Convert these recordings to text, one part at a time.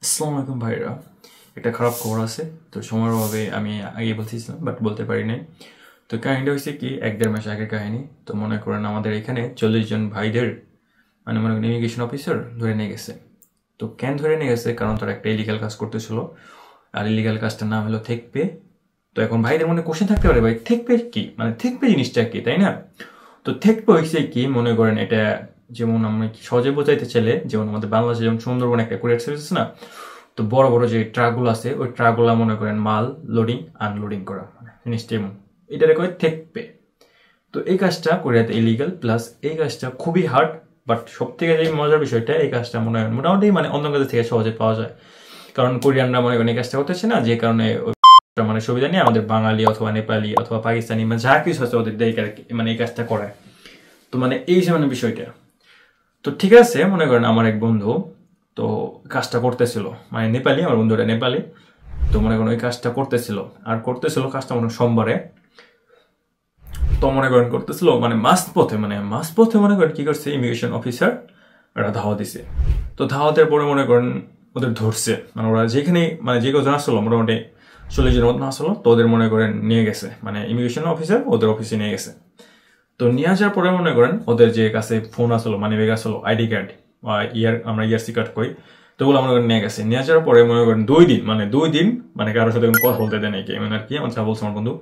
আসসালামু আলাইকুম ভাইরা। একটা খারাপ খবর আছে, তো সময়ের অভাবে আমি আগে বলতেছিলাম বাট বলতে পারি নাই। তো কাহিনীটা হচ্ছে কি, 1-1.5 মাস আগের কাহিনী। তো মনে করেন আমাদের এখানে 40 জন ভাইদের মনে করেন ইমিগ্রেশন অফিসার ধরে নিয়ে গেছে। তো কেন ধরে নিয়ে গেছে? কারণ তারা একটা ইলিগাল কাজ করতেছিল, আর ইলিগাল কাজটার নাম হলো থেকপে। তো এখন ভাইদের মনে কোশ্চেন থাকতে পারে, ভাই থেকপে কি, মানে থেকপে জিনিসটা কি, তাই না? তো থেকপে হচ্ছে কি, মনে করেন এটা যেমন আমরা সহজে বোঝাইতে চাইলে, যেমন আমাদের বাংলাদেশে যেমন সুন্দরবন একটা কুরিয়ার সার্ভিস আছে না, তো বড় বড় যে ট্রাকগুলো আছে ওই ট্রাকগুলো মনে করেন মাল লোডিং আনলোডিং করা, মানে জিনিসটা এমন, এটারে কয় থেকপে। তো এই কাজটা কোরিয়াতে ইলিগাল, প্লাস এই কাজটা খুবই হার্ড। বাট সব থেকে যে মজার বিষয়টা, এই কাজটা মনে হয় মোটামুটি মানে অন্য কাজের থেকে সহজে পাওয়া যায়, কারণ কোরিয়ানরা মনে করেন এই কাজটা করতেছে না, যে কারণে মানে সুবিধা নিয়ে আমাদের বাঙালি অথবা নেপালি অথবা পাকিস্তানি মানে যা কিছু আছে ওদের দিয়ে মানে এই কাজটা করায়। তো মানে এই যে মানে বিষয়টা, তো ঠিক আছে, মনে করেন আমার এক বন্ধু তো কাজটা করতেছিল, মানে নেপালি, আমার বন্ধুটা নেপালি। তো মনে করেন ওই কাজটা করতেছিল, আর করতেছিল কাজটা মনে সোমবারে। তো মনে করেন করতেছিল মানে মাঝপথে মনে করেন কি করছে, ইমিগ্রেশন অফিসার ওরা ধাওয়া দিছে। তো ধাওয়াতের পরে মনে করেন ওদের ধরছে, মানে ওরা যেখানে মানে যে কজন আসলো মোটামুটি 40 জনের মতন আসলো, তো ওদের মনে করেন নিয়ে গেছে, মানে ইমিগ্রেশন অফিসার ওদের অফিসে নিয়ে গেছে। তো নিয়ে আসার পরে মনে করেন ওদের যে কাছে ফোন আসলো, মানি ব্যাগ আসলো, আইডি কার্ড বা আমরা ইয়ারসি কার্ড করি, তো ওগুলো মনে করেন নিয়ে গেছে। নিয়ে আসার পরে মনে করেন 2 দিন মানে কারোর সাথে কথা বলতে দেয় নাকি, মানে আর কি আমার যা বলছে আমার বন্ধু।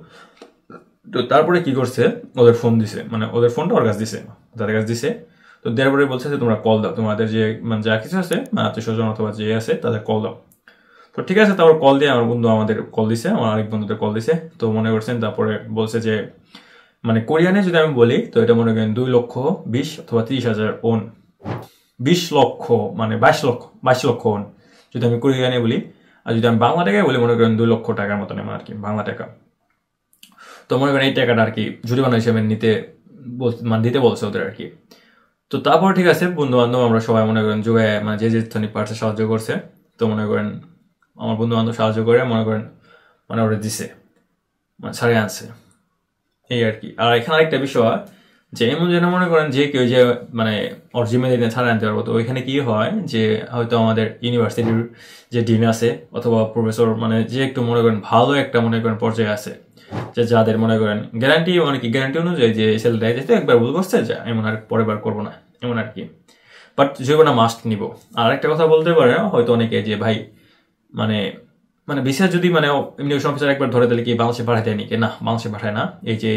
তো তারপরে কি করছে, ওদের ফোন দিছে, মানে ওদের ফোনটা ওর কাছে দিছে, তাদের কাছে দিছে। তো দেওয়ার পরে বলছে যে তোমরা কল দাও, তোমাদের যে মানে যা কিছু আছে মানে আত্মীয় স্বজন অথবা যে আছে তাদের কল দাও। তো ঠিক আছে, তারপর কল দিয়ে আমার বন্ধু আমাদের কল দিছে, আমার আরেক বন্ধুদের কল দিছে। তো মনে করছেন তারপরে বলছে যে মানে কোরিয়ানে যদি আমি বলি, তো এটা মনে করেন 2,20,000 অথবা 30,000 ওন, 20 লক্ষ মানে 22 লক্ষ ওন যদি আমি কোরিয়ানে বলি। আর যদি আমি বাংলা টাকায় বলি, মনে করেন 2 লক্ষ টাকার মতন এমন আর কি, বাংলা টাকা। তো মনে করেন এই টাকাটা আর কি জরিমানা হিসেবে নিতে মানে দিতে বলছে ওদের আর কি। তো তারপর ঠিক আছে, বন্ধু বান্ধব আমরা সবাই মনে করেন যোগায় মানে যে যেখানে পারছে সাহায্য করছে। তো মনে করেন আমার বন্ধু বান্ধব সাহায্য করে মনে করেন মানে ওরা দিছে, মানে ছাড়িয়ে আনছে, এই আর কি। আর এখানে আরেকটা বিষয় যে এমন যেন মনে করেন যে কেউ যে মানে ওর জিম্মেদারি ছাড়া আনতে পারবো। তো ওইখানে কি হয় যে হয়তো আমাদের ইউনিভার্সিটির যে ডিন আছে অথবা প্রফেসর, মানে যে একটু মনে করেন ভালো একটা মনে করেন পর্যায়ে আছে, যে যাদের মনে করেন গ্যারান্টি মানে কি গ্যারান্টি অনুযায়ী যে ছেলেটা যেহেতু একবার ভুল করছে, যা এমন আর পরের বার করবো না এমন আর কি। বাট জীবনে মাস্ট নিব। আর একটা কথা বলতে পারে হয়তো অনেকে যে ভাই মানে মানে ভিসা যদি মানে ইমিগ্রেশন অফিসার একবার ধরে তাহলে কি বাংলাদেশে পাঠায় দেয়নি, না বাংলাদেশে পাঠায় না। এই যে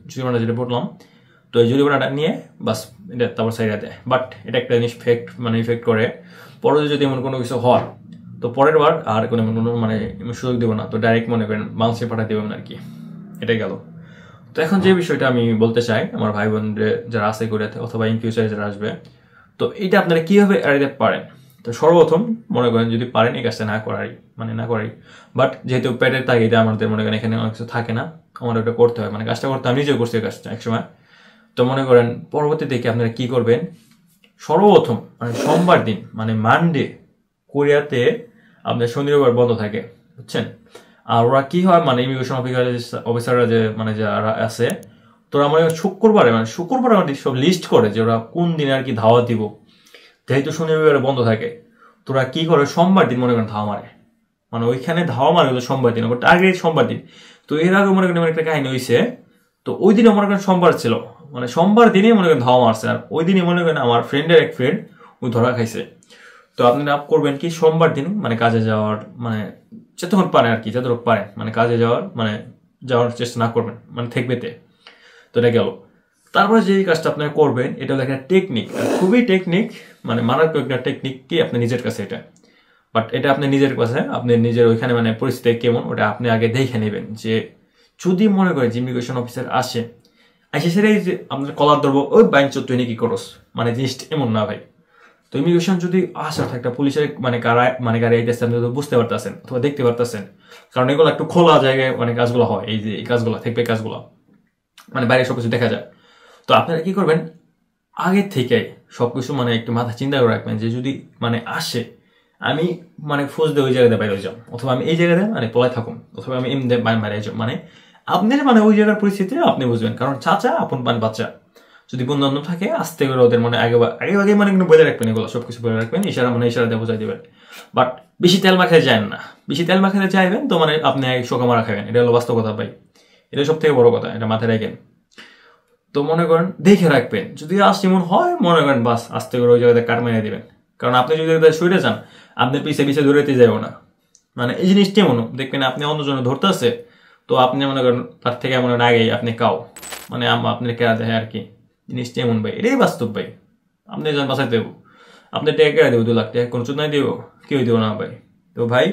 জরিমানা যেটা বললাম, তো এই জরিমানাটা নিয়ে বাস এটা তারপর সাইডে দেয়। বাট এটা একটা জিনিস মানে ইফেক্ট করে, পরে যদি এমন কোনো কিছু হয় তো পরের বার আর কোনো মানে সুযোগ দেবো না, তো ডাইরেক্ট মনে করেন বাংলাদেশে পাঠাতে দেবেন আর কি। এটাই গেল। তো এখন যে বিষয়টা আমি বলতে চাই আমার ভাই বোনদের যারা আছে কোরিয়াতে অথবা ইন ফিউচারে যারা আসবে, তো এটা আপনারা কিভাবে এড়াতে পারেন? তো সর্বপ্রথম মনে করেন যদি পারেন এই কাজটা না করাই। বাট যেহেতু পেটের তাগিদে আমাদের মনে করেন এখানে অনেক কিছু থাকে না, আমার ওটা করতে হয়, মানে কাজটা করতে আমি নিজেও করছি কাজটা একসময়। তো মনে করেন পরবর্তী থেকে আপনারা কি করবেন, সর্বপ্রথম মানে সোমবার দিন মানে মানডে কোরিয়াতে আপনার শনি রবিবার বন্ধ থাকে, বুঝছেন? আর ওরা কি হয় মানে ইমিগ্রেশন অফিসাররা যে মানে যারা আছে, তোরা মানে শুক্রবারে আমাদের সব লিস্ট করে যে ওরা কোন দিনে আর কি ধাওয়া দিব। যেহেতু শনি রবিবারে বন্ধ থাকে, তোরা কি করে সোমবার দিন মনে করেন ধাওয়া মারে, মানে ওইখানে ধাওয়া মারে হলো সোমবার দিন, টার্গেট সোমবার দিন। তো এর আগে মনে করেন একটা কাহিনী হয়েছে, তো ওই দিনে মনে করেন সোমবার ছিল, মানে সোমবার দিনে মনে করেন ধাওয়া মারছে। আর ওই দিনে মনে করেন আমার ফ্রেন্ডের এক ফ্রেন্ড ওই ধরা খাইছে। তো আপনারা করবেন কি, সোমবার দিন মানে কাজে যাওয়ার মানে যতক্ষণ পারেন আর কি, যতটুকু পারেন মানে কাজে যাওয়ার চেষ্টা না করবেন, মানে থেকবেতে। তো এটা গেল। তারপরে যে কাজটা আপনারা করবেন এটা হলো একটা টেকনিক, খুবই টেকনিক, মানে মারাত্মক একটা টেকনিক কি আপনি নিজের কাছে এটা। বাট এটা আপনি নিজের কাছে, আপনি নিজের ওইখানে মানে পরিস্থিতি কেমন ওটা আপনি আগে দেখে নেবেন। যে যদি মনে করেন যে ইমিগ্রেশন অফিসার আসে সেটাই যে আপনার কলার ধরবো, ওই বাইন তুই নাকি করস, মানে জিনিসটা এমন না ভাই। তো ইমিগ্রেশন যদি আসা একটা পুলিশের মানে গাড়ি আইতেছে, আপনি বুঝতে পারতেছেন অথবা দেখতে পারতেছেন, কারণ এগুলো একটু খোলা জায়গায় মানে কাজগুলো হয়, এই যে এই কাজগুলো থাকবে, কাজগুলো মানে বাইরে সবকিছু দেখা যায়। তো আপনারা কি করবেন, আগে থেকে সবকিছু মানে একটু মাথা চিন্তা করে রাখবেন যে যদি মানে আসে, আমি মানে ফোর্স দিয়ে ওই জায়গাতে বাইরে যাও, অথবা আমি এই জায়গাতে মানে পলায় থাকুন, অথবা আমি এমনি বাইরে যাও, মানে আপনার মানে ওই জায়গার পরিস্থিতি আপনি বুঝবেন, কারণ চাচা আপন বাচ্চা। যদি বন্ধু বান্ধব থাকে আস্তে করে ওদের মনে আগে আগে মানে কিন্তু বলে রাখবেন, এগুলো সবকিছু বলে রাখবেন, ইশারা মানে ইশারা দিয়ে বোঝাই দিবেন। বাট বেশি তেল মাখাতে যায় না, বেশি তেল মাখাতে চাইবেন তো মানে আপনি শোকা মারা খাবেন, এটা হলো বাস্তব কথা ভাই, এটা সব থেকে বড় কথা, এটা মাথায় রাখেন। তো মনে করেন দেখে রাখবেন, যদি আসতে মন হয় মনে করেন বাস আস্তে করে ওই জায়গাতে কাট মেরে দিবেন, কারণ আপনি যদি শুয়ে যান আপনার পিছিয়ে পিছিয়ে দৌড়াতে যাবো না। মানে এই জিনিসটা মনে দেখবেন আপনি অন্যজনে ধরতেছে, তো আপনি মনে করেন তার থেকে মনে হয় আগেই আপনি কাও, মানে আপনার কেরা দেয় আর কি, জিনিসটা এমন ভাই, এটাই বাস্তব ভাই। আপনি যখন বাসায় দেবো, আপনার টাকা কেরা দেবো 2 লাখ টাকা, কোনো চুত নাই দেবো, কেউ দেবো না ভাই। তো ভাই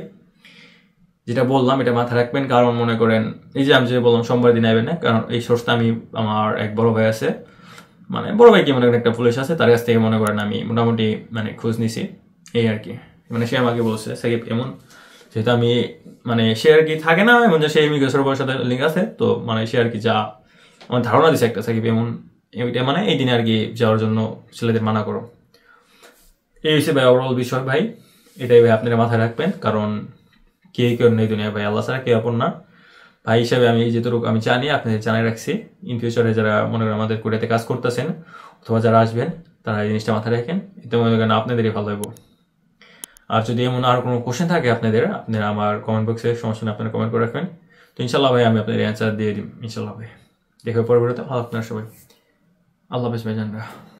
যেটা বললাম এটা মাথায় রাখবেন, কারণ মনে করেন এই যে আমি যে বললাম সোমবার দিন আইবেন না, কারণ এই সোর্সটা আমি আমার এক বড় ভাই আছে, মানে বড় ভাই কি মনে করেন একটা পুলিশ আছে, তার কাছ থেকে মনে করেন আমি মোটামুটি মানে খোঁজ নিছি এই আর কি। মানে সে আমাকে বলছে সাকিব এমন, যেহেতু আমি মানে সে আর কি থাকে না এমন যে সে ইমিগ্রেশনের সাথে লিঙ্ক আছে, তো মানে সে আর কি যা আমার ধারণা দিছে একটা সাকিব এমন, এটা মানে এই দিনে আর কি যাওয়ার জন্য ছেলেদের মানা করো। এই হচ্ছে ভাই ওভারঅল বিষয় ভাই, এটাই ভাই আপনারা মাথায় রাখবেন, কারণ কে কেউ নেই দুনিয়া ভাই, আল্লাহ ছাড়া কেউ আপন না। ভাই হিসাবে আমি যেটুকু আমি জানি আপনাদের জানাই রাখছি, ইন ফিউচারে যারা মনে করেন আমাদের কোরিয়াতে কাজ করতেছেন অথবা যারা আসবেন তারা এই জিনিসটা মাথায় রাখেন, এতে মনে করেন আপনাদেরই ভালো হইব। আর যদি এমন আর কোনো কোশ্চেন থাকে আপনারা আমার কমেন্ট বক্সে সমস্যা নেই, আপনারা কমেন্ট করে রাখবেন, তো ইনশাল্লাহ ভাই আমি আপনাদের অ্যান্সার দিয়ে দিই ইনশাল্লাহ ভাই। দেখে পরবর্তীতে ভালো আপনারা সবাই, আল্লাহ হাফেজ ভাই জানরা।